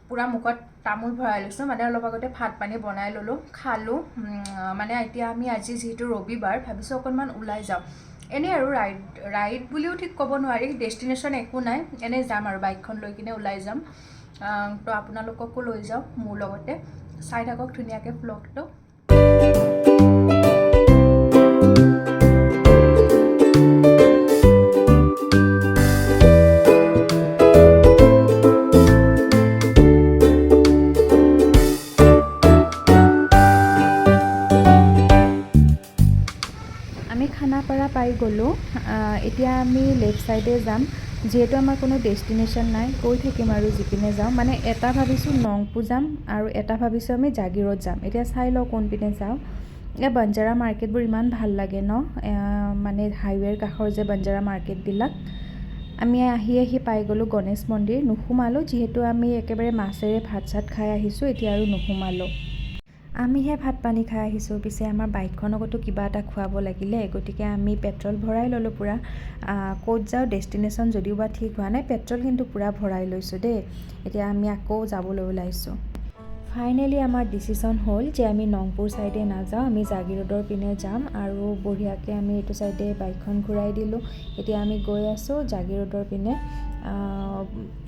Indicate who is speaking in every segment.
Speaker 1: পুৰা মুখত তামোল ভৰাই লৈছোঁ মানে অলপ আগতে ভাত পানী বনাই ল'লোঁ খালোঁ মানে এতিয়া আমি আজি যিহেতু ৰবিবাৰ ভাবিছোঁ অকণমান ওলাই যাওঁ এনেই আৰু ৰাইড বুলিও ঠিক ক'ব নোৱাৰি ডেষ্টিনেশ্যন একো নাই এনেই যাম আৰু বাইকখন লৈ কিনে ওলাই যাম তো আপোনালোককো লৈ যাওঁ মোৰ লগতে চাই থাকক ধুনীয়াকৈ ভ্লগটো খানাপাৰা পাই গ'লোঁ এতিয়া আমি লেফ্ট ছাইডে যাম যিহেতু আমাৰ কোনো ডেষ্টিনেশ্যন নাই গৈ থাকিম আৰু যিপিনে যাওঁ মানে এটা ভাবিছোঁ নংপু যাম আৰু এটা ভাবিছোঁ আমি জাগিৰোড যাম এতিয়া চাই লওঁ কোনপিনে যাওঁ এই বঞ্জাৰা মাৰ্কেটবোৰ ইমান ভাল লাগে ন মানে হাইৱেৰ কাষৰ যে বঞ্জাৰা মাৰ্কেটবিলাক আমি আহি পাই গ'লোঁ গণেশ মন্দিৰ নোসোমালোঁ যিহেতু আমি একেবাৰে মাছেৰে ভাত চাত খাই আহিছোঁ এতিয়া আৰু নোসোমালোঁ আমিহে ভাত পানী খাই আহিছোঁ পিছে আমাৰ বাইকখনকতো কিবা এটা খুৱাব লাগিলে গতিকে আমি পেট্ৰল ভৰাই ল'লোঁ পূৰা ক'ত যাওঁ ডেষ্টিনেশ্যন যদিও বা ঠিক হোৱা নাই পেট্ৰল কিন্তু পূৰা ভৰাই লৈছোঁ দেই এতিয়া আমি আকৌ যাবলৈ ওলাইছোঁ ফাইনেলি আমাৰ ডিচিশ্যন হ'ল যে আমি নংপুৰ ছাইডে নাযাওঁ আমি জাগিৰোডৰ পিনে যাম আৰু বঢ়িয়াকৈ আমি এইটো ছাইডে বাইকখন ঘূৰাই দিলোঁ এতিয়া আমি গৈ আছোঁ জাগিৰোডৰ পিনে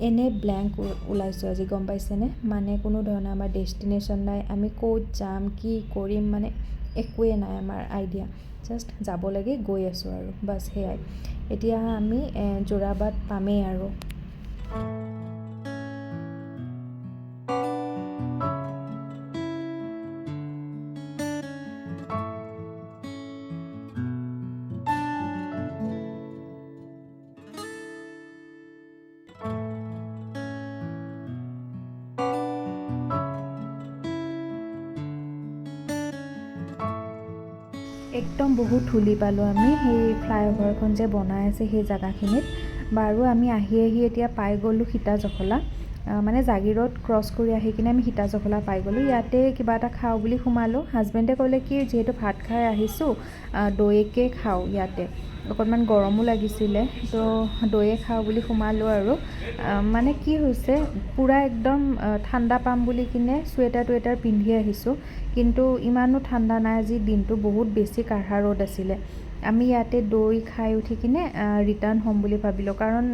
Speaker 1: এনে ব্লেংক ওলাইছোঁ আজি গম পাইছেনে মানে কোনো ধৰণৰ আমাৰ ডেষ্টিনেশ্যন নাই আমি ক'ত যাম কি কৰিম মানে একোৱে নাই আমাৰ আইডিয়া জাষ্ট যাব লাগে গৈ আছোঁ আৰু বাছ সেয়াই এতিয়া আমি যোৰাবাট পামেই আৰু একদম বহুত ধূলি পালোঁ আমি সেই ফ্লাইঅভাৰখন যে বনাই আছে সেই জেগাখিনিত বাৰু আমি আহি এতিয়া পাই গ'লোঁ সীতাজখলা মানে জাগিৰোড ক্ৰছ কৰি আহি কিনে আমি সীতাজখলা পাই গ'লোঁ ইয়াতে কিবা এটা খাওঁ বুলি সোমালোঁ হাজবেণ্ডে ক'লে কি যিহেতু ভাত খাই আহিছোঁ দৈকে খাওঁ ইয়াতে অকণমান গৰমো লাগিছিলে তো দৈয়ে খাওঁ বুলি সোমালোঁ আৰু মানে কি হৈছে পূৰা একদম ঠাণ্ডা পাম বুলি কিনে চুৱেটাৰ পিন্ধি আহিছোঁ কিন্তু ইমানো ঠাণ্ডা নাই আজি দিনটো বহুত বেছি কাঢ়া ৰ'দ আছিলে আমি ইয়াতে দৈ খাই উঠি কিনে ৰিটাৰ্ণ হ'ম বুলি ভাবিলোঁ কাৰণ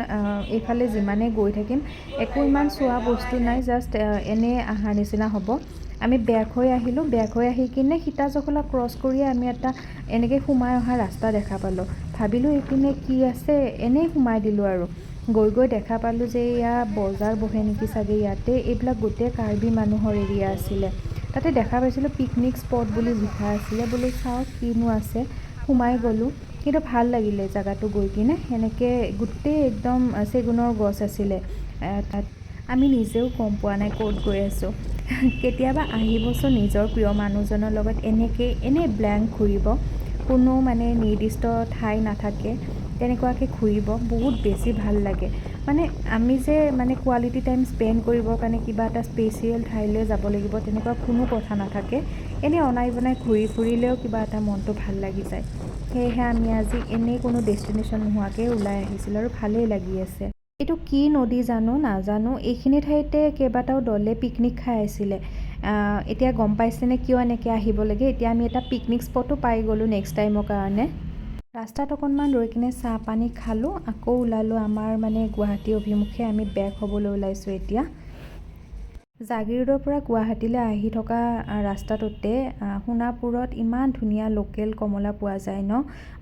Speaker 1: এইফালে যিমানে গৈ থাকিম একো ইমান চোৱা বস্তু নাই জাষ্ট এনেই অহাৰ নিচিনা হ'ব আমি বেক হৈ আহিলোঁ বেক হৈ আহি কিনে সীতাজখলা ক্ৰছ কৰিয়ে আমি এটা এনেকৈ সোমাই অহা ৰাস্তা দেখা পালোঁ ভাবিলোঁ এইপিনে কি আছে এনেই সোমাই দিলোঁ আৰু গৈ দেখা পালোঁ যে এয়া বজাৰ বহে নেকি চাগে ইয়াতে এইবিলাক গোটেই কাৰ্বি মানুহৰ এৰিয়া আছিলে তাতে দেখা পাইছিলোঁ পিকনিক স্পট বুলি লিখা আছিলে বোলো চাওঁ কিনো আছে সোমাই গ'লোঁ কিন্তু ভাল লাগিলে জেগাটো গৈ কিনে সেনেকৈ গোটেই একদম চেগুনৰ গছ আছিলে তাত আমি নিজেও গম পোৱা নাই ক'ত গৈ আছোঁ কেতিয়াবা আহিবচোন নিজৰ প্ৰিয় মানুহজনৰ লগত এনেই ব্লেংক ঘূৰিব কোনো মানে নিৰ্দিষ্ট ঠাই নাথাকে তেনেকুৱাকৈ ঘূৰিব বহুত বেছি ভাল লাগে মানে আমি যে মানে কোৱালিটি টাইম স্পেণ্ড কৰিবৰ কাৰণে কিবা এটা স্পেচিয়েল ঠাইলৈ যাব লাগিব তেনেকুৱা কোনো কথা নাথাকে এনেই অনাই বনাই ঘূৰি ফুৰিলেও কিবা এটা মনটো ভাল লাগি যায় সেয়েহে আমি আজি এনেই কোনো ডেষ্টিনেশ্যন নোহোৱাকৈ ওলাই আহিছিলোঁ আৰু ভালেই লাগি আছে এইটো কি নদী জানো নাজানো এইখিনি ঠাইতে কেইবাটাও দলে পিকনিক খাই আছিলে এতিয়া গম পাইছেনে কিয় এনেকৈ আহিব লাগে এতিয়া আমি এটা পিকনিক স্পটো পাই গ'লোঁ নেক্সট টাইমৰ কাৰণে ৰাস্তাত অকণমান ৰৈ কিনে চাহ পানী খালোঁ আকৌ ওলালোঁ আমাৰ মানে গুৱাহাটী অভিমুখে আমি বেক হ'বলৈ ওলাইছোঁ এতিয়া জাগিৰোডৰ পৰা গুৱাহাটীলৈ আহি থকা ৰাস্তাটোতে সোণাপুৰত ইমান ধুনীয়া লোকেল কমলা পোৱা যায় ন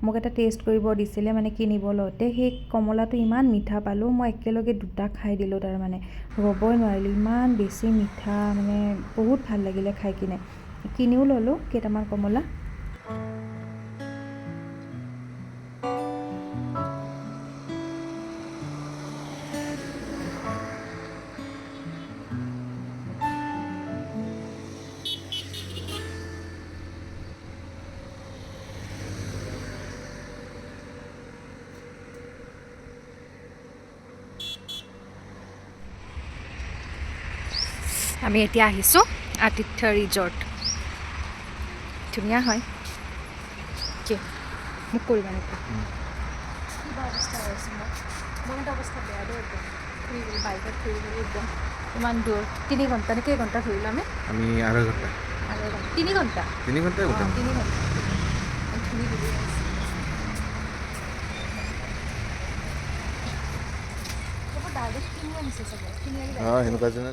Speaker 1: মোক এটা টেষ্ট কৰিব দিছিলে মানে কিনিব লওঁতে সেই কমলাটো ইমান মিঠা পালোঁ মই একেলগে দুটা খাই দিলোঁ তাৰমানে ৰ'বই নোৱাৰিলোঁ ইমান বেছি মিঠা মানে বহুত ভাল লাগিলে খাই কিনে কিনিও ল'লোঁ কেইটামান কমলা আমি এতিয়া আহিছোঁ আতিথ্য ৰিজৰ্ট ধুনীয়া হয় কি মোক কৰিবা নেকি কিবা অৱস্থা হৈছে মোৰ এটা অৱস্থা বেয়া দেই একদম ফুৰিবলৈ বাইকত ফুৰিবলৈ একদম ইমান দূৰ 3 ঘণ্টা নে কেই ঘণ্টা ধৰিলোঁ
Speaker 2: আমি 2.5 ঘণ্টা
Speaker 1: 3 ঘণ্টা
Speaker 2: 3 ঘণ্টাই
Speaker 1: অঁ
Speaker 2: গোটাম
Speaker 1: 3 ঘণ্টা ঘূৰি ঘূৰি আহিছোঁ ডাইৰেক্ট কিনি আনিছে চাগে কিনি আনি
Speaker 2: সেনেকুৱা যেনে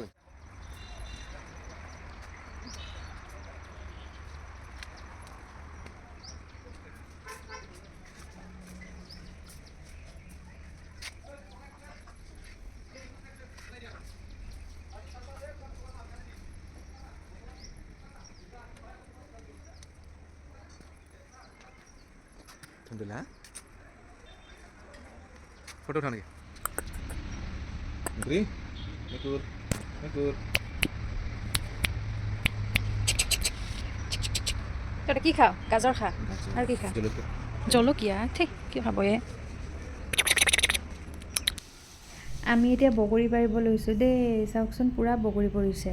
Speaker 2: Alhamdulillah. Foto uठाने के. Agree? Good. Good.
Speaker 1: তই কি খাওঁ গাজৰ খা আৰু কি খা জলকীয়া ঠিক কি খাব আমি এতিয়া বগৰী পাৰিব লৈছোঁ দেই চাওকচোন পূৰা বগৰী পৰিছে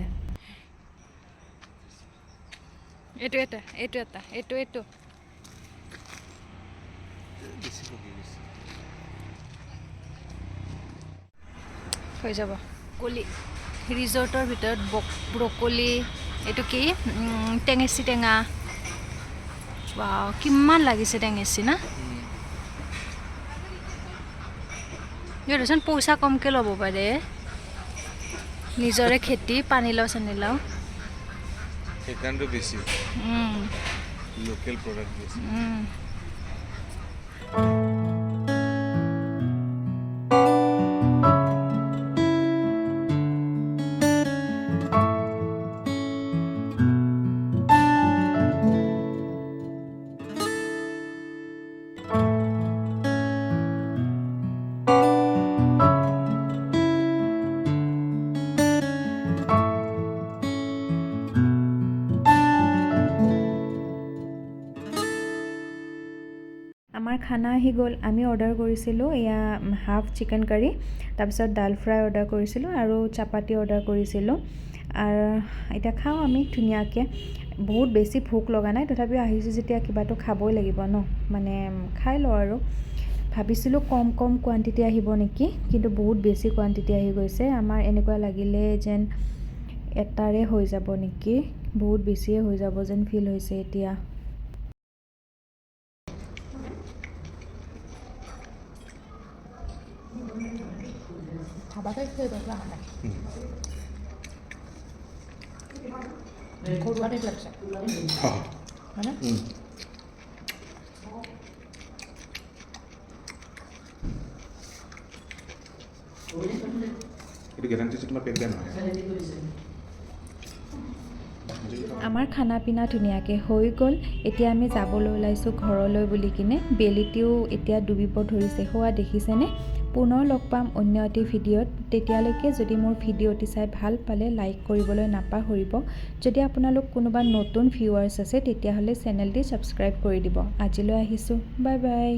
Speaker 1: এইটো হৈ যাব কলি ৰিজৰ্টৰ ভিতৰত ব্ৰকলি এইটো কি টেঙেচি টেঙা ৱাও কিমান লাগিছে টেঙেচি না ইহঁতেচোন পইচা কমকৈ ল'ব পাৰে নিজৰে খেতি পানীলাও চানীলাও
Speaker 2: সেইকাৰণে বেছি লোকেল প্ৰডাক্ট বেছি
Speaker 1: আমাৰ খানা আহি গ'ল আমি অৰ্ডাৰ কৰিছিলোঁ এয়া হাফ চিকেন কাৰী তাৰপিছত ডাল ফ্ৰাই অৰ্ডাৰ কৰিছিলোঁ আৰু চাপাতি অৰ্ডাৰ কৰিছিলোঁ আৰু এতিয়া খাওঁ আমি ধুনীয়াকৈ বহুত বেছি ভোক লগা নাই তথাপিও আহিছোঁ যেতিয়া কিবাটো খাবই লাগিব ন মানে খাই লওঁ আৰু ভাবিছিলোঁ কম কোৱান্টিটি আহিব নেকি কিন্তু বহুত বেছি কোৱান্টিটি আহি গৈছে আমাৰ এনেকুৱা লাগিলে যেন এটাৰে হৈ যাব নেকি বহুত বেছিয়ে হৈ যাব যেন ফিল হৈছে এতিয়া খাবাকে খেয়ে দেখো আমাকে ঘৰুৱা টাইপ লাগছে হয়নে
Speaker 2: এইটো গেৰাণ্টি তোমাৰ পেক দিয়া নহয়
Speaker 1: আমাৰ খানা পিনা ধুনীয়াকৈ হৈ গ'ল এতিয়া আমি যাবলৈ ওলাইছোঁ ঘৰলৈ বুলি কিনে বেলিটিও এতিয়া ডুবিব ধৰিছে হোৱা দেখিছেনে পুনৰ লগ পাম অন্য এটি ভিডিঅ'ত তেতিয়ালৈকে যদি মোৰ ভিডিঅ'টি চাই ভাল পালে লাইক কৰিবলৈ নাপাহৰিব যদি আপোনালোক কোনোবা নতুন ভিউৱাৰ্ছ আছে তেতিয়াহ'লে চেনেলটি ছাবস্ক্ৰাইব কৰি দিব আজিলৈ আহিছোঁ বাই বাই